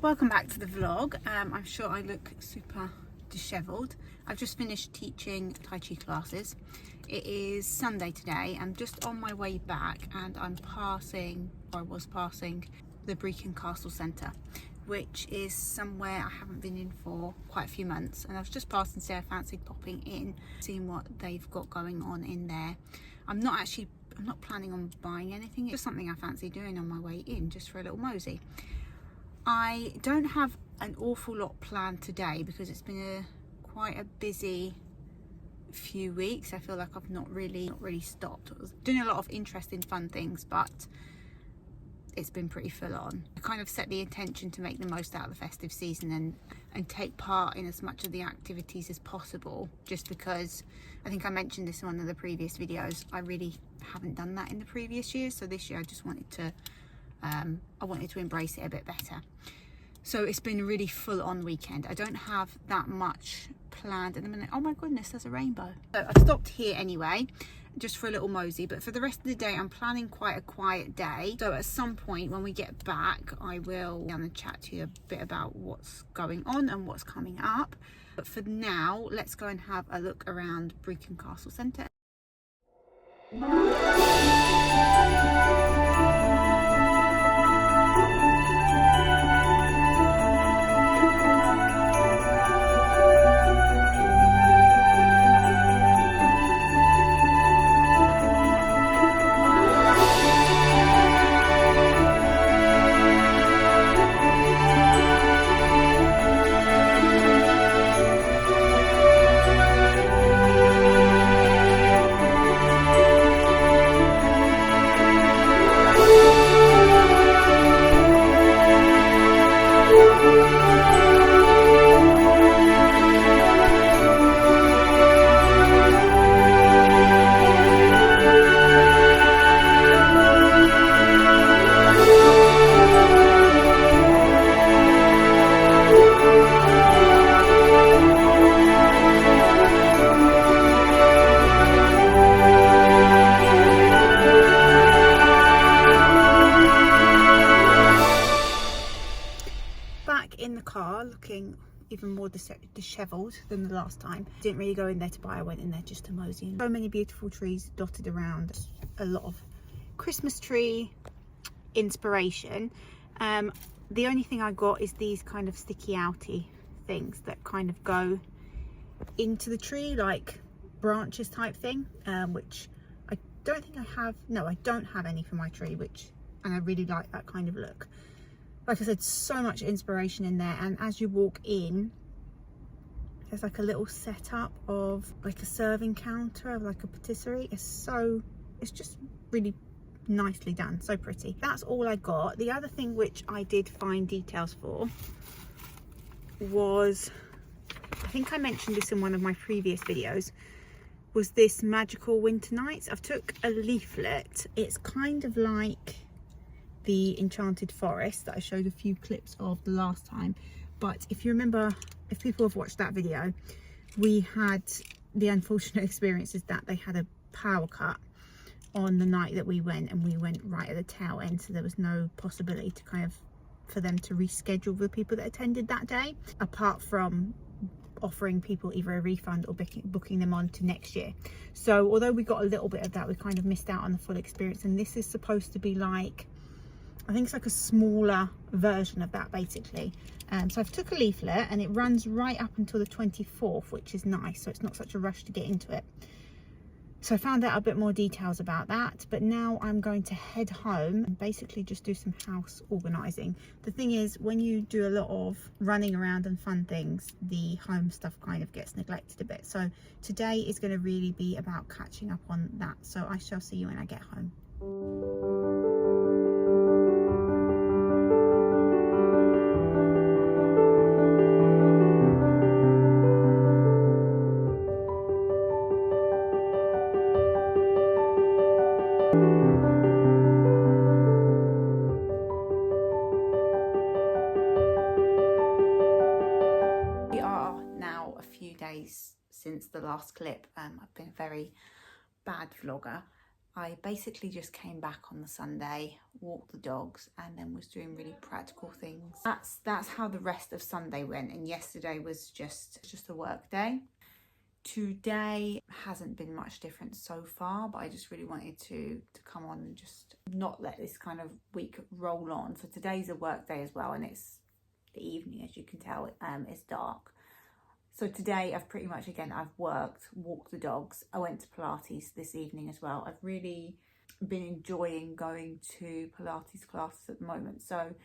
Welcome back to the vlog. I'm sure I look super dishevelled. I've just finished teaching Tai Chi classes. It is Sunday today. I'm just on my way back and I'm passing, or I was passing, the Brecon Castle Centre, which is somewhere I haven't been in for quite a few months, and I was just passing, so I fancied popping in, seeing what they've got going on in there. I'm not planning on buying anything. It's just something I fancy doing on my way in, just for a little mosey. I don't have an awful lot planned today because it's been quite a busy few weeks. I feel like I've not really stopped. I was doing a lot of interesting fun things, but it's been pretty full on. I kind of set the intention to make the most out of the festive season and take part in as much of the activities as possible, just because I think I mentioned this in one of the previous videos. I really haven't done that in the previous years, so this year I just wanted to I wanted to embrace it a bit better. So it's been a really full on weekend. I don't have that much planned at the minute. Oh my goodness, there's a rainbow. So I've stopped here anyway, just for a little mosey, but for the rest of the day I'm planning quite a quiet day. So at some point when we get back, I will chat to you a bit about what's going on and what's coming up. But for now, let's go and have a look around Brecon Castle Centre. In the car, looking even more dishevelled than the last time. Didn't really go in there to buy, I went in there just to mosey. So many beautiful trees dotted around, a lot of Christmas tree inspiration. The only thing I got is these kind of sticky outy things that kind of go into the tree, like branches type thing, which I don't think I have. No, I don't have any for my tree, and I really like that kind of look. Like I said, so much inspiration in there, and as you walk in, there's like a little setup of like a serving counter of like a patisserie. It's just really nicely done, so pretty. That's all I got. The other thing which I did find details for was, I think I mentioned this in one of my previous videos, was this Magical Winter Nights. I've took a leaflet. It's kind of like the Enchanted Forest that I showed a few clips of the last time, but if you remember, if people have watched that video, we had the unfortunate experiences that they had a power cut on the night that we went, and we went right at the tail end, so there was no possibility to for them to reschedule the people that attended that day, apart from offering people either a refund or booking them on to next year. So although we got a little bit of that, we kind of missed out on the full experience, and this is supposed to be like, I think it's like a smaller version of that basically. So I've took a leaflet, and it runs right up until the 24th, which is nice, so it's not such a rush to get into it. So I found out a bit more details about that, but now I'm going to head home and basically just do some house organising. The thing is, when you do a lot of running around and fun things, the home stuff kind of gets neglected a bit. So today is going to really be about catching up on that. So I shall see you when I get home. Since the last clip. I've been a very bad vlogger. I basically just came back on the Sunday, walked the dogs, and then was doing really practical things. That's how the rest of Sunday went, and yesterday was just a work day. Today hasn't been much different so far, but I just really wanted to come on and just not let this kind of week roll on. So today's a work day as well, and it's the evening, as you can tell. It's dark. So today I've pretty much, again, I've walked the dogs. I went to Pilates this evening as well. I've really been enjoying going to Pilates classes at the moment. So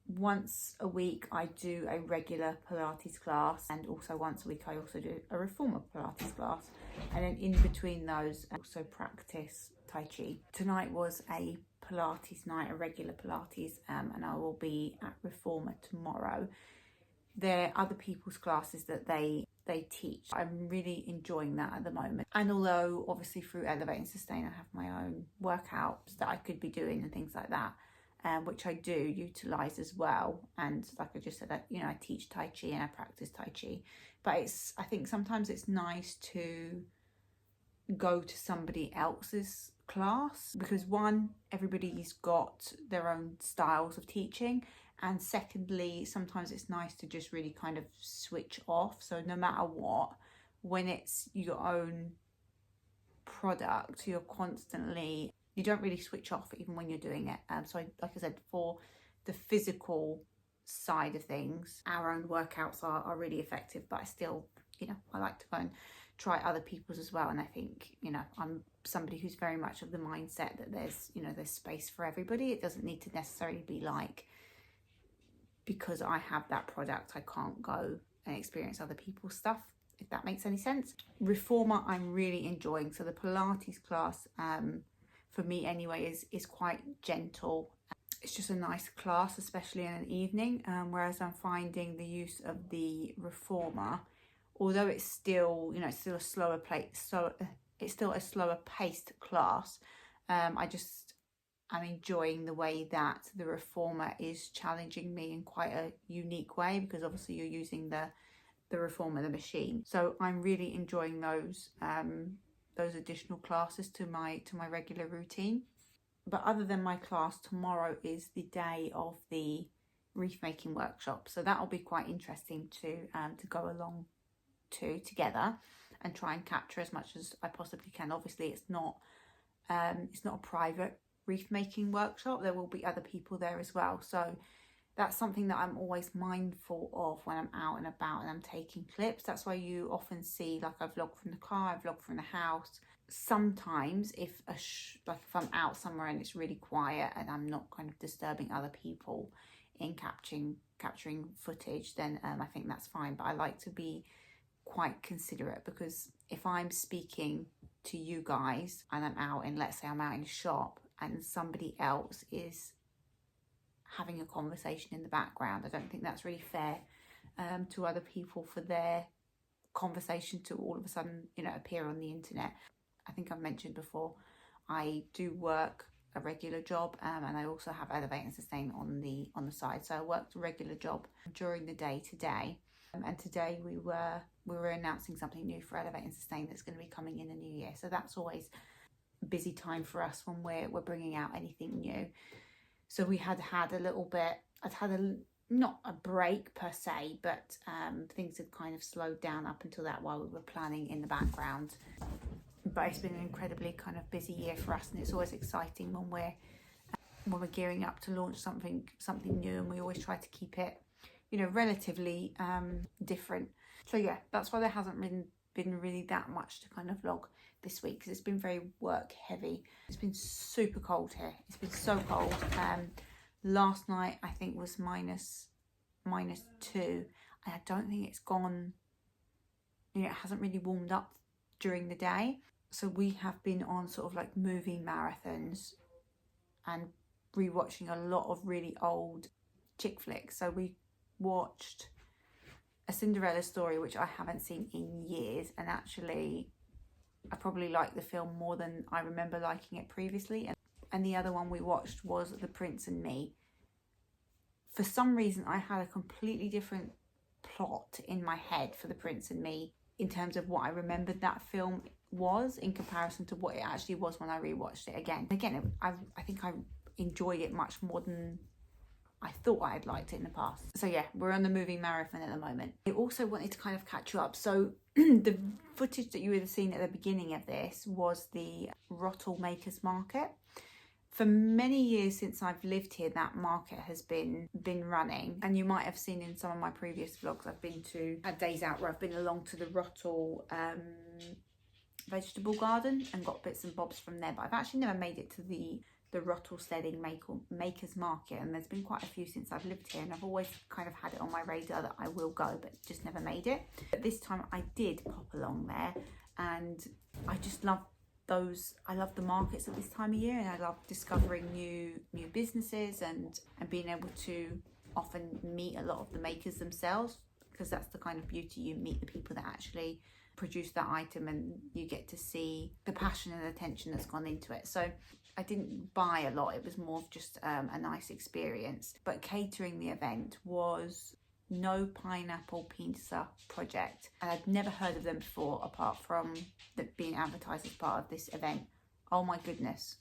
once a week I do a regular Pilates class, and also once a week I also do a reformer Pilates class, and then in between those I also practice Tai Chi. Tonight was a Pilates night, a regular Pilates, and I will be at reformer tomorrow. They're other people's classes that they teach. I'm really enjoying that at the moment. And although obviously through Elevate and Sustain I have my own workouts that I could be doing and things like that, which I do utilise as well. And like I just said, I teach Tai Chi and I practice Tai Chi. But I think sometimes it's nice to go to somebody else's class, because one, everybody's got their own styles of teaching, and secondly, sometimes it's nice to just really kind of switch off. So no matter what, when it's your own product, you don't really switch off even when you're doing it. So like I said, for the physical side of things, our own workouts are really effective, but I still, I like to go and try other people's as well. And I think, I'm somebody who's very much of the mindset that there's space for everybody. It doesn't need to necessarily be like, because I have that product, I can't go and experience other people's stuff, if that makes any sense. Reformer, I'm really enjoying. So the Pilates class, for me anyway, is quite gentle. It's just a nice class, especially in an evening, whereas I'm finding the use of the reformer, although it's still, it's still a slower paced class, I'm enjoying the way that the reformer is challenging me in quite a unique way, because obviously you're using the reformer, the machine. So I'm really enjoying those additional classes to my regular routine. But other than my class, tomorrow is the day of the wreath making workshop. So that'll be quite interesting to go along to together and try and capture as much as I possibly can. Obviously, it's not a private wreath making workshop. There will be other people there as well. So that's something that I'm always mindful of when I'm out and about and I'm taking clips. That's why you often see, like, I vlog from the car, I vlog from the house. Sometimes if I'm out somewhere and it's really quiet and I'm not kind of disturbing other people in capturing footage, then I think that's fine. But I like to be quite considerate, because if I'm speaking to you guys and I'm out in, let's say I'm out in a shop and somebody else is having a conversation in the background, I don't think that's really fair to other people for their conversation to all of a sudden, appear on the internet. I think I've mentioned before, I do work a regular job, and I also have Elevate and Sustain on the side. So I worked a regular job during the day today, and today we were announcing something new for Elevate and Sustain that's going to be coming in the new year. So that's always a busy time for us when we're bringing out anything new. So we had a little bit, I'd had not a break per se, but things had kind of slowed down up until that while we were planning in the background. But it's been an incredibly kind of busy year for us, and it's always exciting when we're gearing up to launch something new, and we always try to keep it, relatively different. So yeah, that's why there hasn't been really that much to kind of vlog this week, because it's been very work heavy. It's been super cold here. It's been so cold. Last night I think was minus 2, and I don't think it's gone, it hasn't really warmed up during the day. So we have been on sort of like movie marathons and rewatching a lot of really old chick flicks. So we watched A Cinderella Story, which I haven't seen in years, and actually I probably like the film more than I remember liking it previously. And the other one we watched was The Prince and Me. For some reason I had a completely different plot in my head for The Prince and Me. in terms of what I remembered that film was in comparison to what it actually was when I rewatched it again. I think I enjoy it much more than I thought I had liked it in the past. So yeah, we're on the movie marathon at the moment. I also wanted to kind of catch you up. So the footage that you would have seen at the beginning of this was the Rottle Makers Market. For many years since I've lived here, that market has been running, and you might have seen in some of my previous vlogs, I've been to days out where I've been along to the Rottle vegetable garden and got bits and bobs from there, but I've actually never made it to the Rottle Sledding Makers Market, and there's been quite a few since I've lived here, and I've always kind of had it on my radar that I will go, but just never made it. But this time I did pop along there, and I just love those. I love the markets at this time of year, and I love discovering new businesses and being able to often meet a lot of the makers themselves, because that's the kind of beauty. You meet the people that actually produce that item, and you get to see the passion and attention that's gone into it. So I didn't buy a lot, it was more of just a nice experience. But catering the event was No Pineapple Pizza Project, and I'd never heard of them before apart from being advertised as part of this event. Oh my goodness,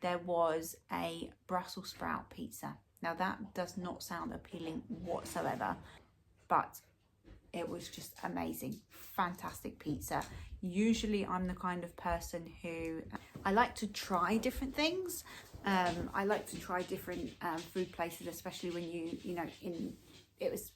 there was a Brussels sprout pizza. Now that does not sound appealing whatsoever, but it was just amazing. Fantastic pizza. Usually I'm the kind of person who I like to try different things. I like to try different food places, especially when you know, it was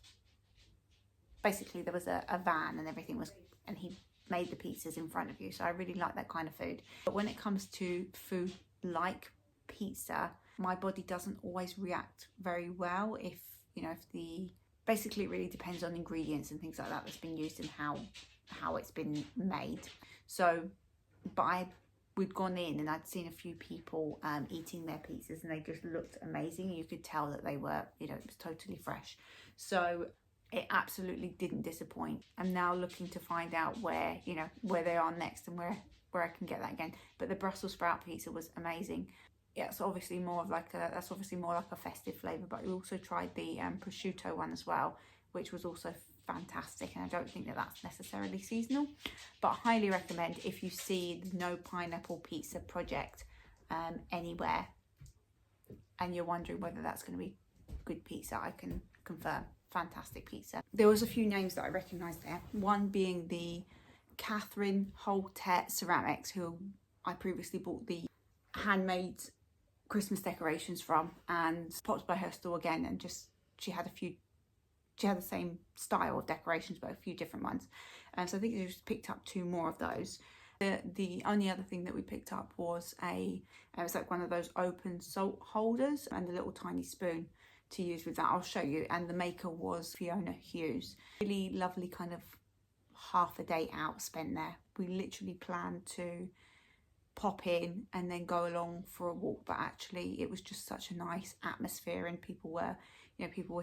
basically, there was a van and everything was, and he made the pizzas in front of you. So I really like that kind of food. But when it comes to food like pizza, my body doesn't always react very well if basically it really depends on ingredients and things like that that's been used and how it's been made. So, but we'd gone in and I'd seen a few people eating their pizzas, and they just looked amazing. You could tell that they were, it was totally fresh. So it absolutely didn't disappoint. I'm now looking to find out where they are next and where I can get that again. But the Brussels sprout pizza was amazing. Yeah, it's obviously more like a festive flavour, but we also tried the prosciutto one as well, which was also fantastic, and I don't think that that's necessarily seasonal, but I highly recommend if you see the No Pineapple Pizza Project anywhere and you're wondering whether that's going to be good pizza, I can confirm, fantastic pizza. There was a few names that I recognised there, one being the Catherine Holtet Ceramics, who I previously bought the handmade Christmas decorations from, and popped by her store again, and just she had the same style of decorations but a few different ones, and so I think we just picked up 2 more of those. The only other thing that we picked up was it was like one of those open salt holders and a little tiny spoon to use with that. I'll show you. And the maker was Fiona Hughes. Really lovely kind of half a day out spent there. We literally planned to pop in and then go along for a walk, but actually it was just such a nice atmosphere, and people were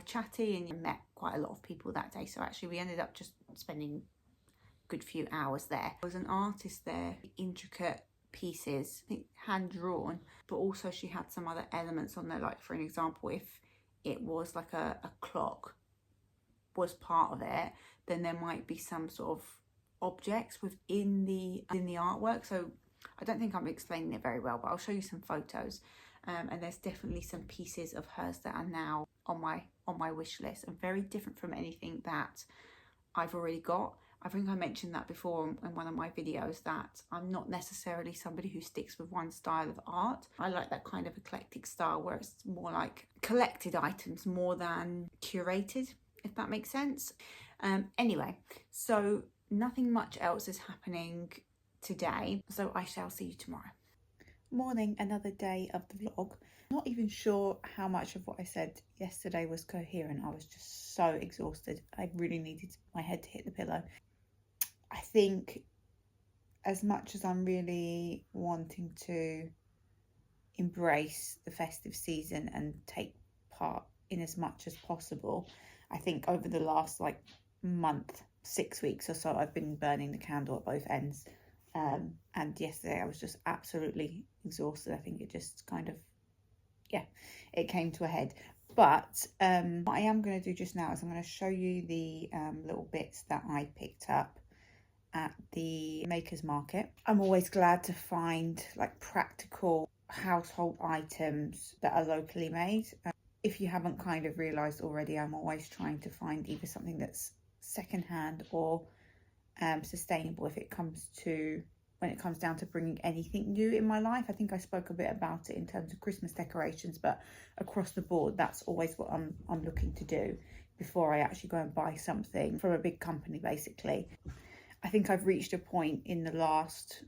chatty, and you met quite a lot of people that day. So actually we ended up just spending a good few hours there. There was an artist there, intricate pieces, I think hand drawn, but also she had some other elements on there, like for an example, if it was like a clock was part of it, then there might be some sort of objects within the artwork. So I don't think I'm explaining it very well, but I'll show you some photos. And there's definitely some pieces of hers that are now on my wish list, and very different from anything that I've already got. I think I mentioned that before in one of my videos, that I'm not necessarily somebody who sticks with one style of art. I like that kind of eclectic style where it's more like collected items more than curated, if that makes sense. Anyway, so nothing much else is happening today, so I shall see you tomorrow. Morning, another day of the vlog. Not even sure how much of what I said yesterday was coherent. I was just so exhausted. I really needed my head to hit the pillow. I think as much as I'm really wanting to embrace the festive season and take part in as much as possible, I think over the last month, 6 weeks or so, I've been burning the candle at both ends. And yesterday I was just absolutely exhausted. I think it just kind of, it came to a head. But what I am going to do just now is I'm going to show you the little bits that I picked up at the Makers Market. I'm always glad to find like practical household items that are locally made. If you haven't kind of realised already, I'm always trying to find either something that's secondhand or sustainable when it comes down to bringing anything new in my life. I think I spoke a bit about it in terms of Christmas decorations, but across the board, that's always what I'm looking to do before I actually go and buy something from a big company, basically. I think I've reached a point in the last,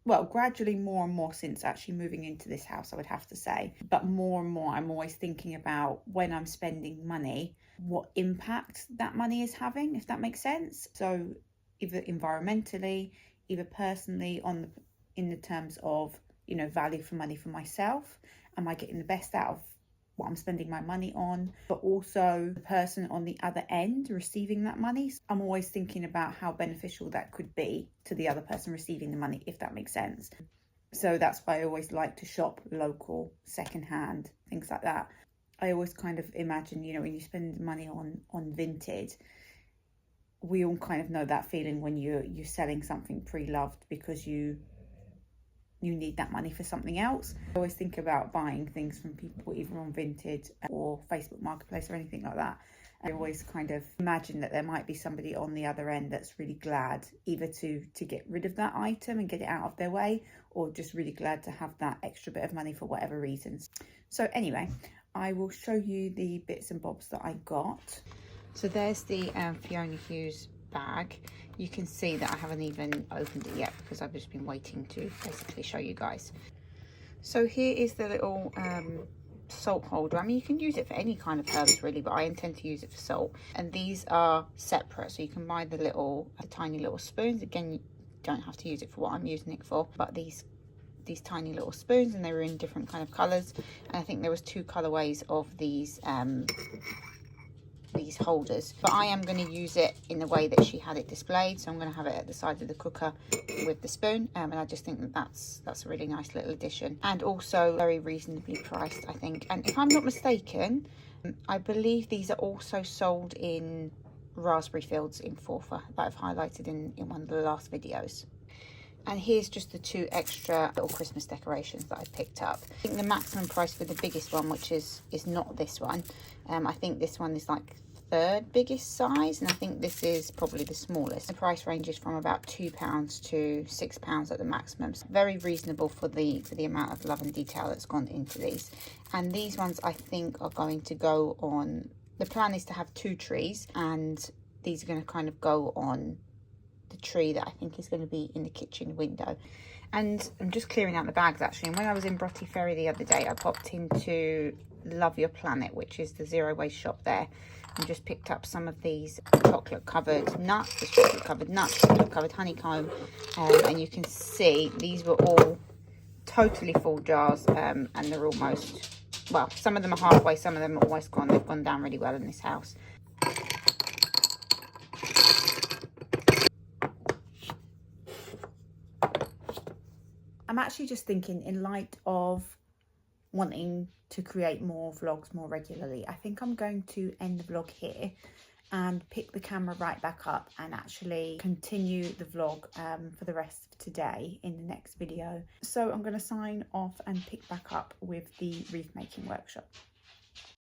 well, gradually more and more since actually moving into this house, I would have to say, but more and more I'm always thinking about when I'm spending money, what impact that money is having, if that makes sense. So either environmentally, either personally, in the terms of, you know, value for money for myself. Am I getting the best out of what I'm spending my money on? But also the person on the other end receiving that money. I'm always thinking about how beneficial that could be to the other person receiving the money, if that makes sense. So that's why I always like to shop local, secondhand, things like that. I always kind of imagine, you know, when you spend money on vintage, we all kind of know that feeling when you're selling something pre-loved because you need that money for something else. I always think about buying things from people either on Vinted or Facebook Marketplace or anything like that. I always kind of imagine that there might be somebody on the other end that's really glad either to get rid of that item and get it out of their way, or just really glad to have that extra bit of money for whatever reasons. So anyway, I will show you the bits and bobs that I got. So there's the Fiona Hughes bag. You can see that I haven't even opened it yet because I've just been waiting to basically show you guys. So here is the little salt holder. I mean, you can use it for any kind of herbs really, but I intend to use it for salt. And these are separate, so you can buy the tiny little spoons. Again, you don't have to use it for what I'm using it for, but these tiny little spoons, and they were in different kind of colours. And I think there was 2 colourways of these holders, but I am going to use it in the way that she had it displayed. So I'm going to have it at the side of the cooker with the spoon, and I just think that that's a really nice little addition, and also very reasonably priced, I think. And if I'm not mistaken, I believe these are also sold in raspberry fields in Forfa that I've highlighted in one of the last videos. And here's just the 2 extra little Christmas decorations that I picked up. I think the maximum price for the biggest one, which is not this one. I think this one is like 3rd biggest size, and I think this is probably the smallest. The price ranges from about £2 to £6 at the maximum. So very reasonable for the amount of love and detail that's gone into these. And these ones I think are going to go on. The plan is to have 2 trees, and these are going to kind of go on the tree that I think is going to be in the kitchen window. And I'm just clearing out the bags actually, and when I was in Broughty Ferry the other day, I popped into Love Your Planet, which is the zero waste shop there, and just picked up some of these chocolate covered nuts, chocolate covered honeycomb, and you can see these were all totally full jars, and they're almost, well, some of them are halfway, some of them are almost gone. They've gone down really well in this house. I'm actually just thinking, in light of wanting to create more vlogs more regularly, I think I'm going to end the vlog here and pick the camera right back up and actually continue the vlog for the rest of today in the next video. So I'm going to sign off and pick back up with the wreath making workshop.